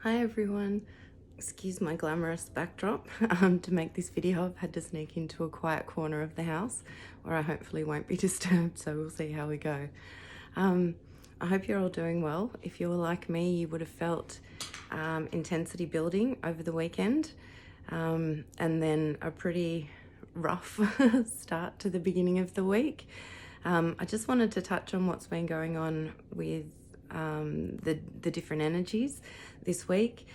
Hi everyone. Excuse my glamorous backdrop. To make this video, I've had to sneak into a quiet corner of the house where I hopefully won't be disturbed, so we'll see how we go. I hope you're all doing well. If you were like me, you would have felt intensity building over the weekend, and then a pretty rough start to the beginning of the week. I just wanted to touch on what's been going on with the different energies this week.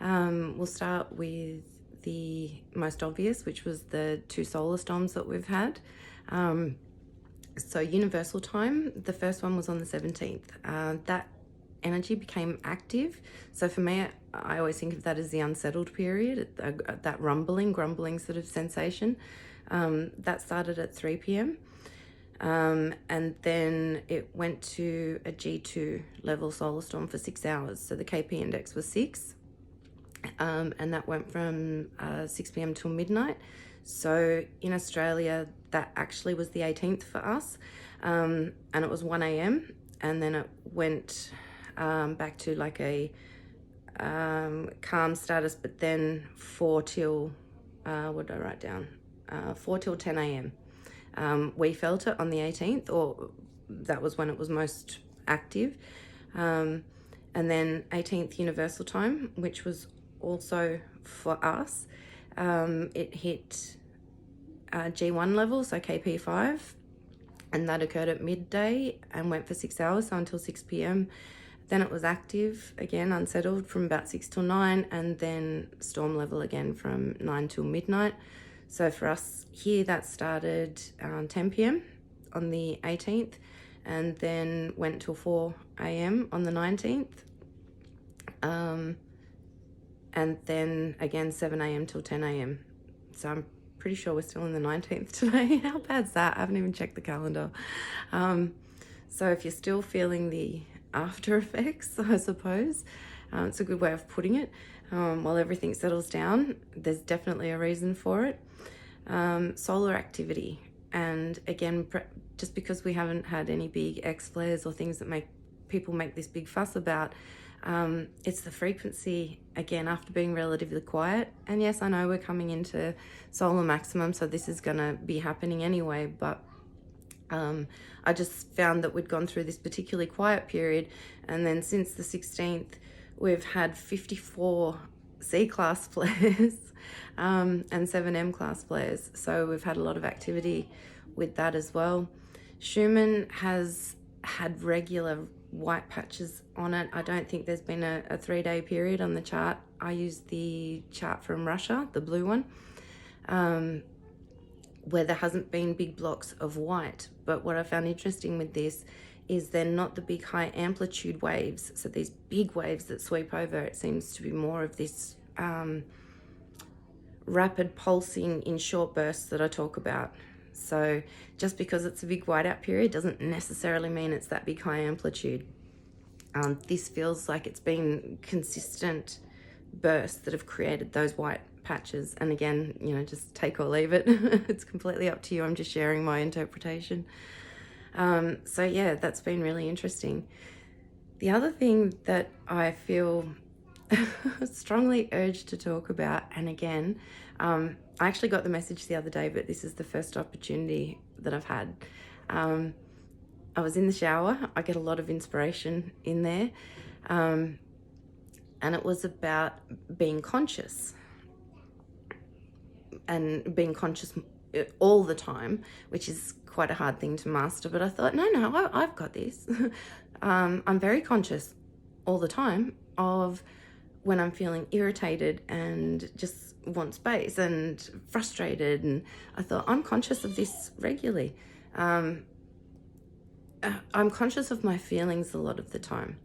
We'll start with the most obvious, which was the two solar storms that we've had. So universal time, the first one was on the 17th. That energy became active. So for me, I always think of that as the unsettled period, that grumbling sort of sensation. That started at 3 p.m. And then it went to a G2 level solar storm for 6 hours. So the KP index was 6. And that went from 6 p.m. till midnight. So in Australia, that actually was the 18th for us. And it was 1 a.m. And then it went back to like a calm status, but then 4 till, what did I write down? 4 till 10 a.m. We felt it on the 18th, or that was when it was most active. And then 18th universal time, which was also for us, it hit G1 level, so KP5, and that occurred at midday and went for 6 hours, so until 6 p.m. Then it was active again, unsettled from about 6 till 9, and then storm level again from 9 till midnight. So for us here, that started 10 p.m. on the 18th and then went till 4 a.m. on the 19th. And then again 7 a.m. till 10 a.m. So I'm pretty sure we're still in the 19th today. How bad's that? I haven't even checked the calendar. So if you're still feeling the after effects, I suppose, it's a good way of putting it. While everything settles down, there's definitely a reason for it. Solar activity, and again, just because we haven't had any big X flares or things that make people make this big fuss about, it's the frequency again after being relatively quiet. And yes, I know we're coming into solar maximum, so this is going to be happening anyway, but I just found that we'd gone through this particularly quiet period, and then since the 16th we've had 54 C-class flares and 7 M-class flares, so we've had a lot of activity with that as well. Schumann has had regular white patches on it. I don't think there's been a 3-day period on the chart. I used the chart from Russia, the blue one, where there hasn't been big blocks of white. But what I found interesting with this is they're not the big high amplitude waves. So these big waves that sweep over, it seems to be more of this rapid pulsing in short bursts that I talk about. So just because it's a big whiteout period doesn't necessarily mean it's that big high amplitude. This feels like it's been consistent bursts that have created those white patches. And again, you know, just take or leave it. It's completely up to you. I'm just sharing my interpretation. So yeah, that's been really interesting. The other thing that I feel strongly urged to talk about, and again, I actually got the message the other day, but this is the first opportunity that I've had. I was in the shower. I get a lot of inspiration in there. And it was about being conscious and being conscious all the time, which is quite a hard thing to master. But I thought, no, I've got this. I'm very conscious all the time of when I'm feeling irritated and just want space and frustrated. And I thought, I'm conscious of this regularly. I'm conscious of my feelings a lot of the time.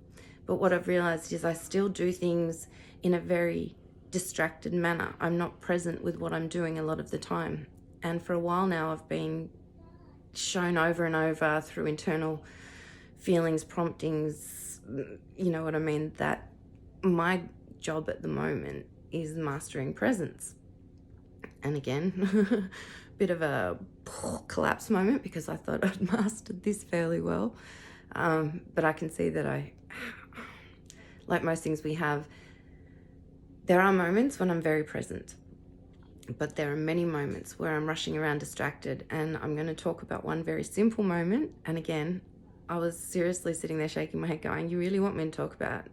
But what I've realized is I still do things in a very distracted manner. I'm not present with what I'm doing a lot of the time. And for a while now, I've been shown over and over through internal feelings, promptings, you know what I mean, that my job at the moment is mastering presence. And again, bit of a collapse moment because I thought I'd mastered this fairly well. But I can see that like most things we have There are moments when I'm very present, but there are many moments where I'm rushing around distracted, and I'm going to talk about one very simple moment. And again, I was seriously sitting there shaking my head going, you really want me to talk about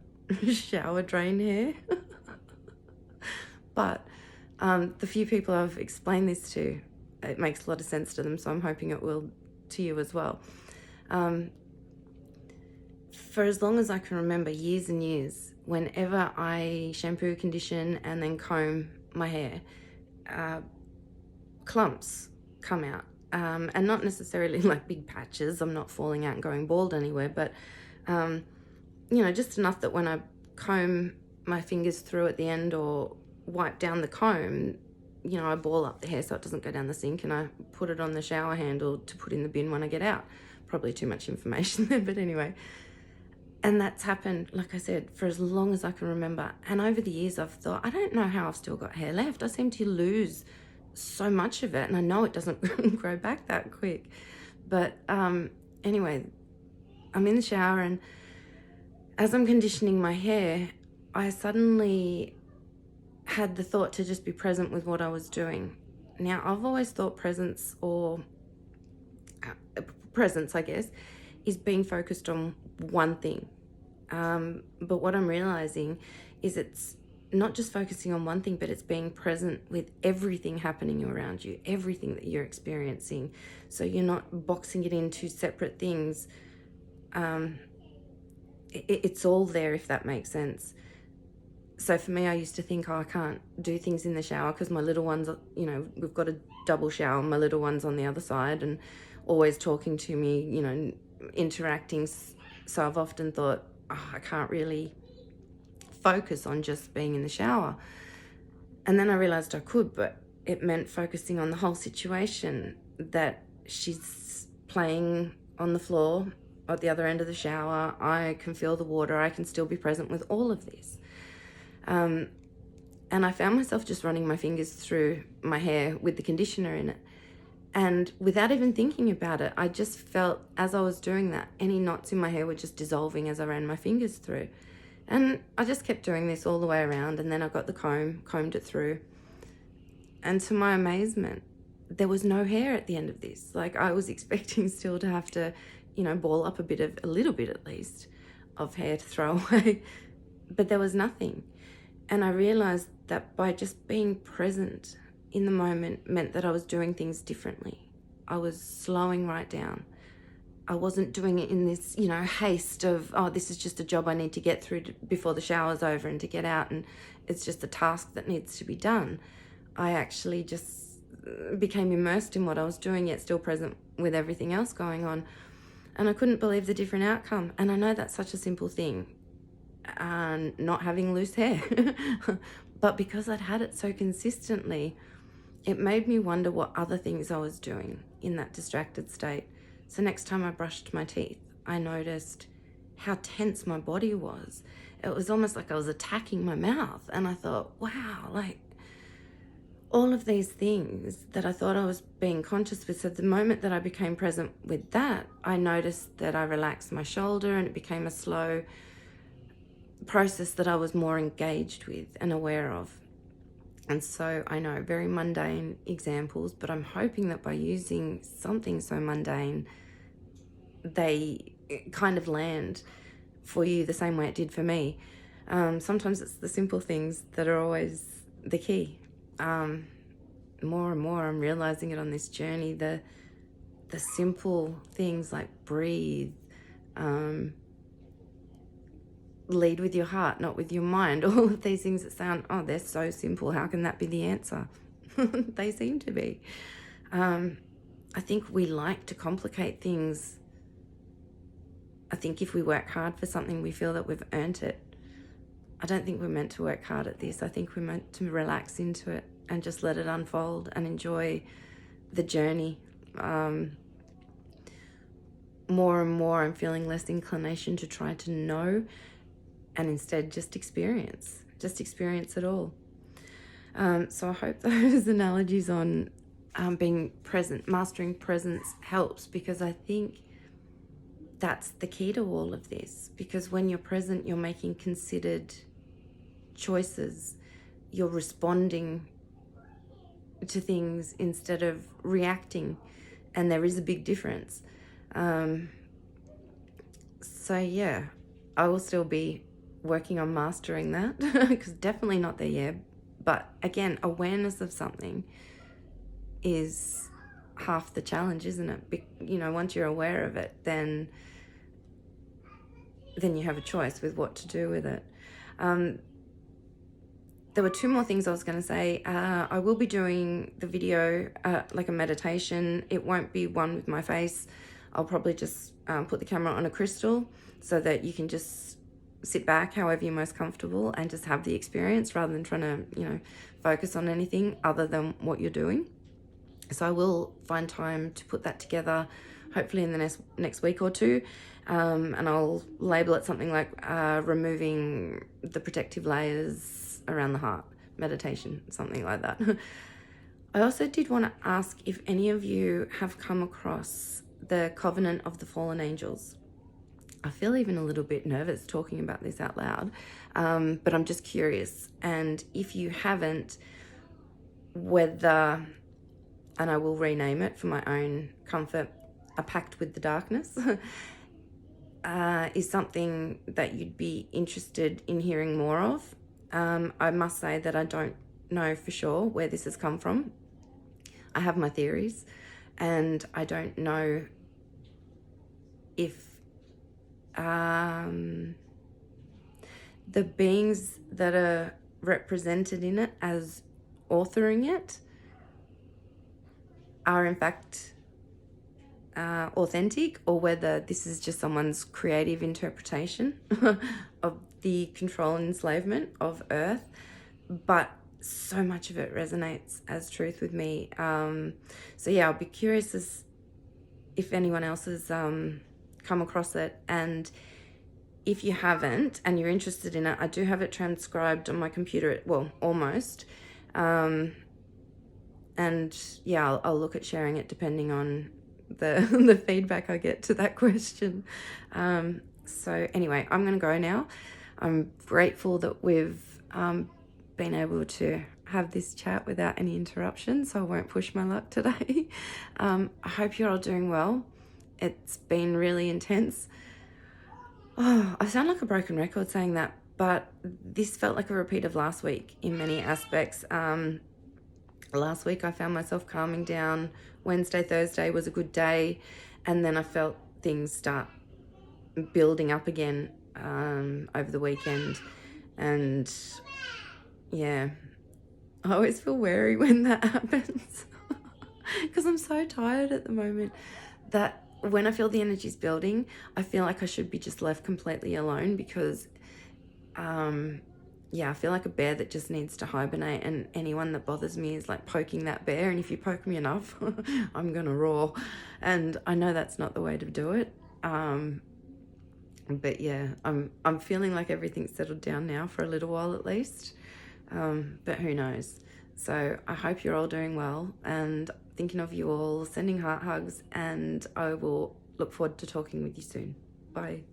shower drain hair? But the few people I've explained this to, it makes a lot of sense to them, so I'm hoping it will to you as well. For as long as I can remember, years and years, whenever I shampoo, condition, and then comb my hair, clumps come out. And not necessarily like big patches. I'm not falling out and going bald anywhere, but, just enough that when I comb my fingers through at the end or wipe down the comb, I ball up the hair so it doesn't go down the sink, and I put it on the shower handle to put in the bin when I get out. Probably too much information there, but anyway. And that's happened, like I said, for as long as I can remember. And over the years, I've thought, I don't know how I've still got hair left. I seem to lose so much of it, and I know it doesn't grow back that quick. But anyway, I'm in the shower, and as I'm conditioning my hair, I suddenly had the thought to just be present with what I was doing. Now, I've always thought presence, I guess, is being focused on one thing. But what I'm realizing is it's not just focusing on one thing, but it's being present with everything happening around you, everything that you're experiencing. So you're not boxing it into separate things. It's all there, if that makes sense. So for me, I used to think, I can't do things in the shower because my little ones, we've got a double shower, my little one's on the other side and always talking to me, interacting. So I've often thought, I can't really focus on just being in the shower. And then I realized I could, but it meant focusing on the whole situation, that she's playing on the floor at the other end of the shower. I can feel the water. I can still be present with all of this. And I found myself just running my fingers through my hair with the conditioner in it. And without even thinking about it, I just felt, as I was doing that, any knots in my hair were just dissolving as I ran my fingers through. And I just kept doing this all the way around, and then I got the combed it through. And to my amazement, there was no hair at the end of this. Like, I was expecting still to have to, ball up a little bit at least, of hair to throw away. But there was nothing. And I realized that by just being present in the moment meant that I was doing things differently. I was slowing right down. I wasn't doing it in this, haste of, this is just a job I need to get through before the shower's over and to get out, and it's just a task that needs to be done. I actually just became immersed in what I was doing, yet still present with everything else going on. And I couldn't believe the different outcome. And I know that's such a simple thing, not having loose hair. But because I'd had it so consistently, it made me wonder what other things I was doing in that distracted state. So next time I brushed my teeth, I noticed how tense my body was. It was almost like I was attacking my mouth. And I thought, wow, like all of these things that I thought I was being conscious with. So the moment that I became present with that, I noticed that I relaxed my shoulder, and it became a slow process that I was more engaged with and aware of. And so I know, very mundane examples, but I'm hoping that by using something so mundane, they kind of land for you the same way it did for me. Sometimes it's the simple things that are always the key. More and more I'm realizing it on this journey, the simple things like breathe, lead with your heart, not with your mind. All of these things that sound, they're so simple. How can that be the answer? They seem to be. I think we like to complicate things. I think if we work hard for something, we feel that we've earned it. I don't think we're meant to work hard at this. I think we're meant to relax into it and just let it unfold and enjoy the journey. More and more, I'm feeling less inclination to try to know, and instead just experience it all. So I hope those analogies on being present, mastering presence helps, because I think that's the key to all of this. Because when you're present, you're making considered choices. you're responding to things instead of reacting, and there is a big difference. So yeah, I will still be working on mastering that because definitely not there yet. But again, awareness of something is half the challenge, isn't it? You know, once you're aware of it, then you have a choice with what to do with it. There were two more things I was going to say. I will be doing the video like a meditation. It won't be one with my face. I'll probably just put the camera on a crystal so that you can just sit back however you're most comfortable and just have the experience rather than trying to, you know, focus on anything other than what you're doing. So I will find time to put that together, hopefully in the next week or two. And I'll label it something like removing the protective layers around the heart meditation, something like that. I also did want to ask if any of you have come across the Covenant of the Fallen Angels. I feel even a little bit nervous talking about this out loud, but I'm just curious. And if you haven't, whether, and I will rename it for my own comfort, A Pact with the Darkness, is something that you'd be interested in hearing more of. I must say that I don't know for sure where this has come from. I have my theories, and I don't know if the beings that are represented in it as authoring it are in fact authentic, or whether this is just someone's creative interpretation of the control and enslavement of Earth. But so much of it resonates as truth with me. So yeah, I'll be curious as if anyone else has come across it. And if you haven't and you're interested in it, I do have it transcribed on my computer, well, almost. And yeah, I'll look at sharing it depending on the feedback I get to that question. So anyway, I'm gonna go now. I'm grateful that we've been able to have this chat without any interruption, so I won't push my luck today. I hope you're all doing well. It's been really intense. Oh, I sound like a broken record saying that, but this felt like a repeat of last week in many aspects. Last week I found myself calming down. Wednesday, Thursday was a good day, and then I felt things start building up again over the weekend. And yeah, I always feel wary when that happens because I'm so tired at the moment that when I feel the energy's building, I feel like I should be just left completely alone because yeah, I feel like a bear that just needs to hibernate, and anyone that bothers me is like poking that bear, and if you poke me enough, I'm gonna roar. And I know that's not the way to do it. But yeah, I'm feeling like everything's settled down now for a little while at least. But who knows? So I hope you're all doing well, and thinking of you all, sending heart hugs, and I will look forward to talking with you soon. Bye.